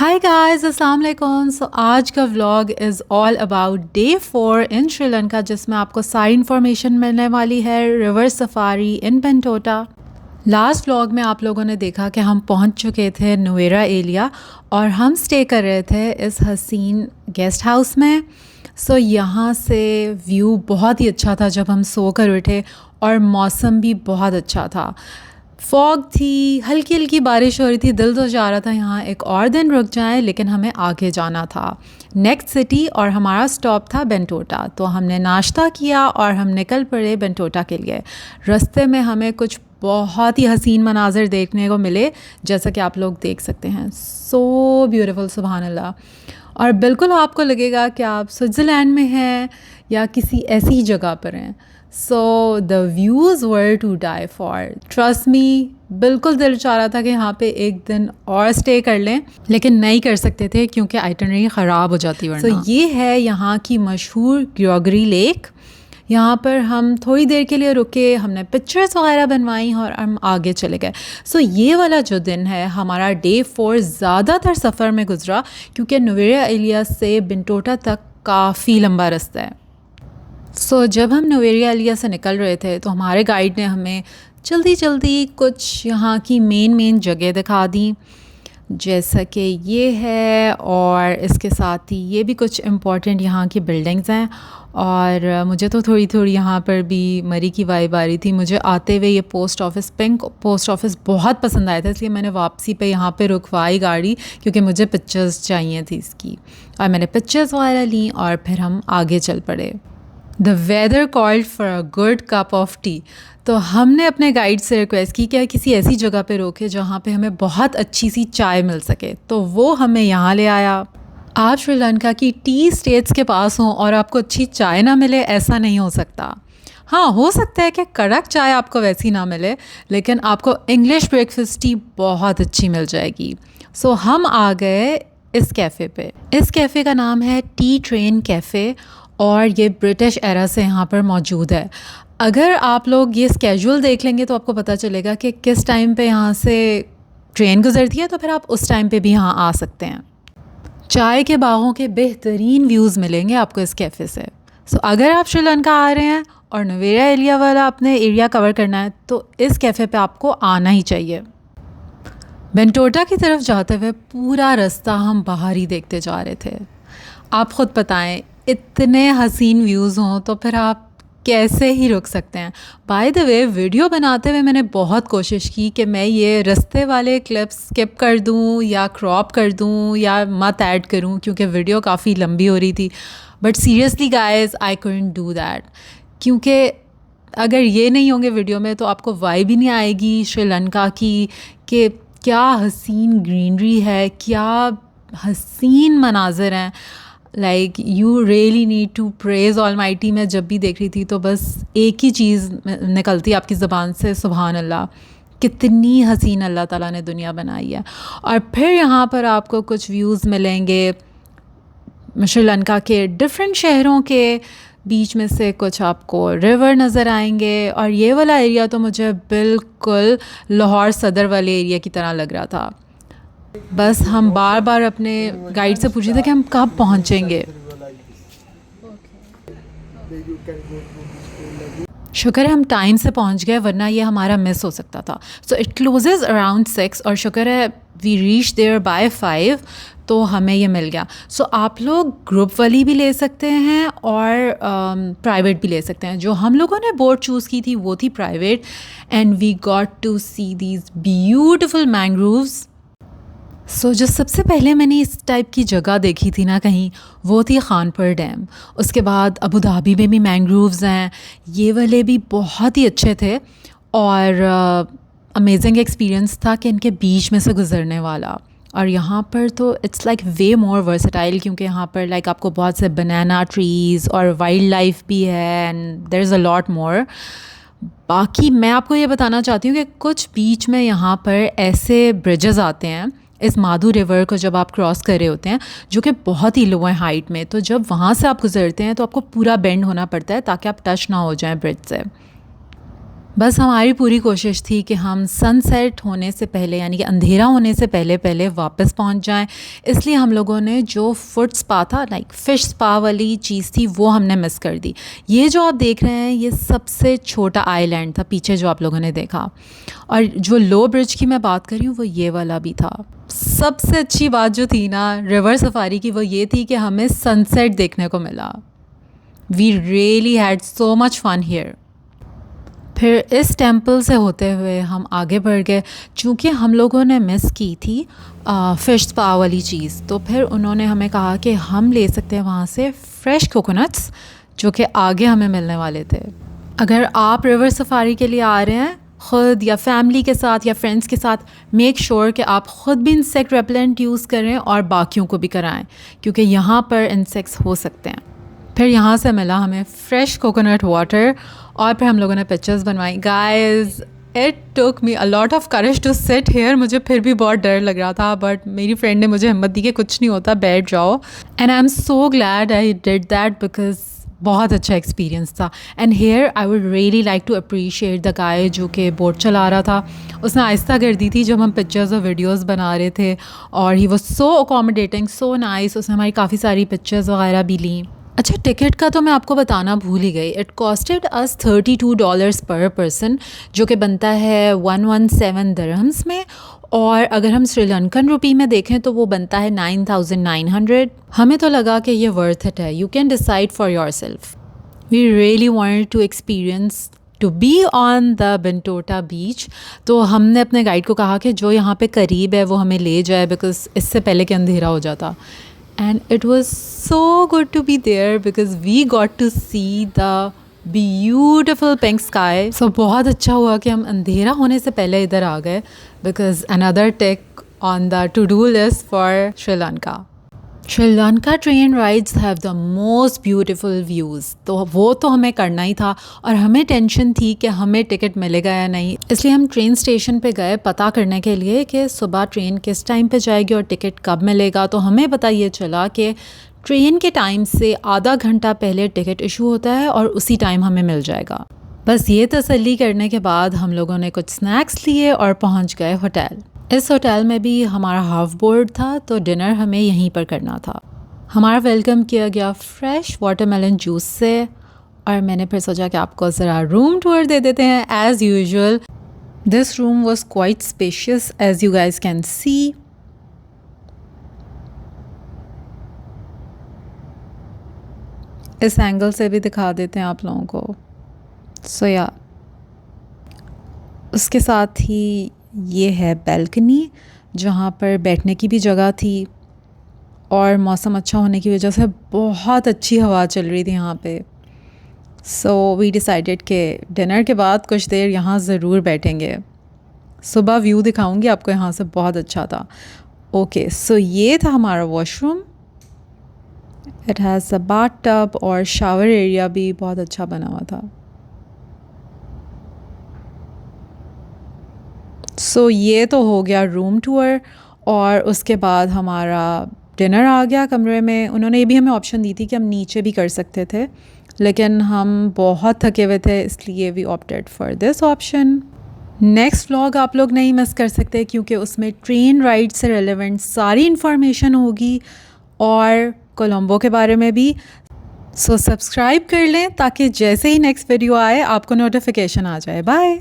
Hi guys अस्सलाम वालेकुम। सो आज का vlog is all about day 4 इन श्रीलंका, जिसमें आपको सारी इन्फॉर्मेशन मिलने वाली है रिवर सफारी इन बेंटोटा। लास्ट व्लॉग में आप लोगों ने देखा कि हम पहुंच चुके थे नुवेरा एलिया और हम स्टे कर रहे थे इस हसीन गेस्ट हाउस में। सो यहाँ से व्यू बहुत ही अच्छा था जब हम सो कर उठे, और मौसम भी बहुत अच्छा था। फॉग थी, हल्की हल्की बारिश हो रही थी। दिल तो चाह रहा था यहाँ एक और दिन रुक जाएं, लेकिन हमें आगे जाना था नेक्स्ट सिटी और हमारा स्टॉप था बेंटोटा। तो हमने नाश्ता किया और हम निकल पड़े बेंटोटा के लिए। रास्ते में हमें कुछ बहुत ही हसीन मनाज़र देखने को मिले, जैसा कि आप लोग देख सकते हैं। सो ब्यूटीफुल, सुभान अल्लाह। और बिल्कुल आपको लगेगा कि आप स्विट्ज़रलैंड में हैं या किसी ऐसी ही जगह पर हैं। So the views were to die for, trust me. बिल्कुल दिल चाह रहा था कि यहाँ पे एक दिन और स्टे कर लें, लेकिन नहीं कर सकते थे क्योंकि आइटनरी ख़राब हो जाती वरना। सो ये है यहाँ की मशहूर ग्योगरी लेक। यहाँ पर हम थोड़ी देर के लिए रुके, हमने पिक्चर्स वगैरह बनवाई और हम आगे चले गए। सो ये वाला जो दिन है हमारा डे 4 ज़्यादातर सफ़र में गुजरा, क्योंकि नुवेरा एलिया से बेंटोटा तक काफ़ी लंबा रास्ता है। सो जब हम नुवेरा एलिया से निकल रहे थे तो हमारे गाइड ने हमें जल्दी जल्दी कुछ यहाँ की मेन जगह दिखा दी, जैसा कि ये है, और इसके साथ ही ये भी कुछ इम्पॉर्टेंट यहाँ की बिल्डिंग्स हैं। और मुझे तो थोड़ी थोड़ी यहाँ पर भी मरी की वाइब आ रही थी। मुझे आते हुए ये post office, pink post office बहुत पसंद आया था, इसलिए मैंने वापसी पे यहाँ पे रुकवाई गाड़ी, क्योंकि मुझे पिक्चर्स चाहिए थी इसकी। और मैंने पिक्चर्स वगैरह ली और फिर हम आगे चल पड़े। The weather called for a good cup of tea. तो हमने अपने गाइड से रिक्वेस्ट की कि किसी ऐसी जगह पे रोके जहाँ पे हमें बहुत अच्छी सी चाय मिल सके, तो वो हमें यहाँ ले आया। आप श्रीलंका की टी स्टेट्स के पास हों और आपको अच्छी चाय ना मिले, ऐसा नहीं हो सकता। हाँ, हो सकता है कि कड़क चाय आपको वैसी ना मिले, लेकिन आपको इंग्लिश ब्रेकफास्ट टी बहुत अच्छी मिल जाएगी। सो हम आ गए इस कैफ़े पे। इस कैफ़े का नाम है टी ट्रेन कैफ़े, और ये ब्रिटिश एरा से यहाँ पर मौजूद है। अगर आप लोग ये स्केड्यूल देख लेंगे तो आपको पता चलेगा कि किस टाइम पे यहाँ से ट्रेन गुजरती है, तो फिर आप उस टाइम पे भी यहाँ आ सकते हैं। चाय के बागों के बेहतरीन व्यूज़ मिलेंगे आपको इस कैफ़े से। सो अगर आप श्रीलंका आ रहे हैं और नुवेरा एलिया वाला अपने एरिया कवर करना है, तो इस कैफ़े पे आपको आना ही चाहिए। बेंटोटा की तरफ जाते हुए पूरा रास्ता हम बाहर ही देखते जा रहे थे। आप ख़ुद बताएं, इतने हसीन व्यूज़ हों तो फिर आप कैसे ही रुक सकते हैं। बाय द वे, वीडियो बनाते हुए मैंने बहुत कोशिश की कि मैं ये रास्ते वाले क्लिप्स स्किप कर दूं या क्रॉप कर दूं या मत ऐड करूं, क्योंकि वीडियो काफ़ी लंबी हो रही थी। But seriously guys, I couldn't do that, क्योंकि अगर ये नहीं होंगे वीडियो में तो आपको वाइब ही नहीं आएगी श्रीलंका की, कि क्या हसीन ग्रीनरी है, क्या हसीन मनाज़र हैं। Like you really need to praise almighty. मैं जब भी देख रही थी तो बस एक ही चीज़ निकलती आपकी ज़बान से, सुभान अल्लाह, कितनी हसीन अल्लाह ताला ने दुनिया बनाई है। और फिर यहाँ पर आपको कुछ व्यूज़ मिलेंगे श्रीलंका के डिफरेंट शहरों के बीच में से, कुछ आपको रिवर नज़र आएंगे। और ये वाला एरिया तो मुझे बिल्कुल लाहौर सदर वाले एरिया की तरह लग रहा था। बस हम बार बार अपने गाइड से पूछ रहे थे कि हम कब पहुंचेंगे। शुक्र है हम टाइम से पहुंच गए, वरना ये हमारा मिस हो सकता था। सो इट क्लोजेज अराउंड 6 और शुक्र है वी रीच देयर बाय 5, तो हमें ये मिल गया। सो आप लोग ग्रुप वाली भी ले सकते हैं और प्राइवेट भी ले सकते हैं। जो हम लोगों ने बोट चूज़ की थी वो थी private, and we got to see these beautiful mangroves. So जो सबसे पहले मैंने इस टाइप की जगह देखी थी ना कहीं, वो थी खानपुर डैम। उसके बाद अबू धाबी में भी मैंग्रोव्स हैं, ये वाले भी बहुत ही अच्छे थे। और अमेजिंग एक्सपीरियंस था कि इनके बीच में से गुज़रने वाला। और यहाँ पर तो it's like way more versatile, क्योंकि यहाँ पर लाइक आपको बहुत से बनाना ट्रीज़ और वाइल्ड लाइफ भी है, and there is a lot more. बाकी मैं आपको ये बताना चाहती हूँ कि कुछ बीच में यहाँ पर ऐसे ब्रिजेस आते हैं इस माधु रिवर को जब आप क्रॉस कर रहे होते हैं, जो कि बहुत ही लो है हाइट में। तो जब वहाँ से आप गुजरते हैं तो आपको पूरा बेंड होना पड़ता है ताकि आप टच ना हो जाएं ब्रिज से। बस हमारी पूरी कोशिश थी कि हम सनसेट होने से पहले यानी कि अंधेरा होने से पहले पहले वापस पहुंच जाएं। इसलिए हम लोगों ने जो फुट स्पा था, लाइक फ़िश स्पा वाली चीज़ थी, वो हमने मिस कर दी। ये जो आप देख रहे हैं ये सबसे छोटा आइलैंड था पीछे जो आप लोगों ने देखा, और जो लो ब्रिज की मैं बात कर रही हूँ वो ये वाला भी था। सबसे अच्छी बात जो थी ना रिवर सफारी की वो ये थी कि हमें सनसेट देखने को मिला। We really had so much fun here. फिर इस टेंपल से होते हुए हम आगे बढ़ गए। चूँकि हम लोगों ने मिस की थी फ़िश स्पा वाली चीज़, तो फिर उन्होंने हमें कहा कि हम ले सकते हैं वहाँ से फ्रेश कोकोनट्स जो कि आगे हमें मिलने वाले थे। अगर आप रिवर सफारी के लिए आ रहे हैं ख़ुद या फैमिली के साथ या फ्रेंड्स के साथ, मेक श्योर कि आप ख़ुद भी इंसेक्ट रेपेलेंट यूज़ करें और बाकियों को भी कराएं, क्योंकि यहाँ पर इंसेक्ट्स हो सकते हैं। फिर यहाँ से मिला हमें फ्रेश कोकोनट वाटर और फिर हम लोगों ने पिक्चर्स बनवाई। Guys, it took me a lot of courage to sit here. मुझे फिर भी बहुत डर लग रहा था, बट मेरी फ्रेंड ने मुझे हिम्मत दी कि कुछ नहीं होता, बैठ जाओ। And I am so glad I did that because बहुत अच्छा एक्सपीरियंस था। And here I would really like to appreciate the guy जो कि बोट चला रहा था। उसने आहिस्ता कर दी थी जब हम पिक्चर्स और वीडियोस बना रहे थे, और he was so accommodating, so nice. उसने हमारी काफ़ी सारी पिक्चर्स वगैरह भी ली। अच्छा, टिकट का तो मैं आपको बताना भूल ही गई। इट कॉस्टेड अस $32 पर पर्सन, जो कि बनता है 117 दिरहम्स में, और अगर हम श्रीलंकन रुपी में देखें तो वो बनता है 9,900। हमें तो लगा कि ये वर्थ इट है। You can decide for yourself. We really wanted to experience to be on the Bentota beach. तो हमने अपने गाइड को कहा कि जो यहाँ पे करीब है वो हमें ले जाए, बिकॉज इससे पहले कि अंधेरा हो जाता। And it was so good to be there because we got to see the beautiful pink sky. So बहुत अच्छा हुआ कि हम अंधेरा होने से पहले इधर आ गए, because another tick on the to-do list for Sri Lanka. Sri Lanka train rides have the most beautiful views, तो वो तो हमें करना ही था। और हमें टेंशन थी कि हमें टिकट मिलेगा या नहीं, इसलिए हम ट्रेन स्टेशन पे गए पता करने के लिए कि सुबह ट्रेन किस टाइम पे जाएगी और टिकट कब मिलेगा। तो हमें पता ये चला कि ट्रेन के टाइम से आधा घंटा पहले टिकट इशू होता है और उसी टाइम हमें मिल जाएगा। बस ये तसल्ली करने के बाद हम लोगों ने कुछ स्नैक्स लिए और पहुँच गए होटल। इस होटल में भी हमारा हाफ बोर्ड था, तो डिनर हमें यहीं पर करना था। हमारा वेलकम किया गया फ्रेश वाटरमेलन जूस से, और मैंने फिर सोचा कि आपको ज़रा रूम टूर दे देते हैं as usual. This room was quite spacious as you guys can see. इस एंगल से भी दिखा देते हैं आप लोगों को। सो या उसके साथ ही ये है बैल्कनी, जहाँ पर बैठने की भी जगह थी, और मौसम अच्छा होने की वजह से बहुत अच्छी हवा चल रही थी यहाँ पे। सो वी डिसाइडेड कि डिनर के बाद कुछ देर यहाँ ज़रूर बैठेंगे। सुबह व्यू दिखाऊंगी आपको यहाँ से, बहुत अच्छा था। ओके, सो ये था हमारा washroom. It has a bath tub और शावर एरिया भी बहुत अच्छा बना हुआ था। सो ये तो हो गया रूम टूर, और उसके बाद हमारा डिनर आ गया कमरे में। उन्होंने ये भी हमें ऑप्शन दी थी कि हम नीचे भी कर सकते थे, लेकिन हम बहुत थके हुए थे, इसलिए we opted for this option. Next vlog आप लोग नहीं मिस कर सकते, क्योंकि उसमें ट्रेन राइड से रिलेवेंट सारी इन्फॉर्मेशन होगी और कोलंबो के बारे में भी। सो सब्सक्राइब कर लें ताकि जैसे ही नेक्स्ट वीडियो आए आपको नोटिफिकेशन आ जाए। बाय।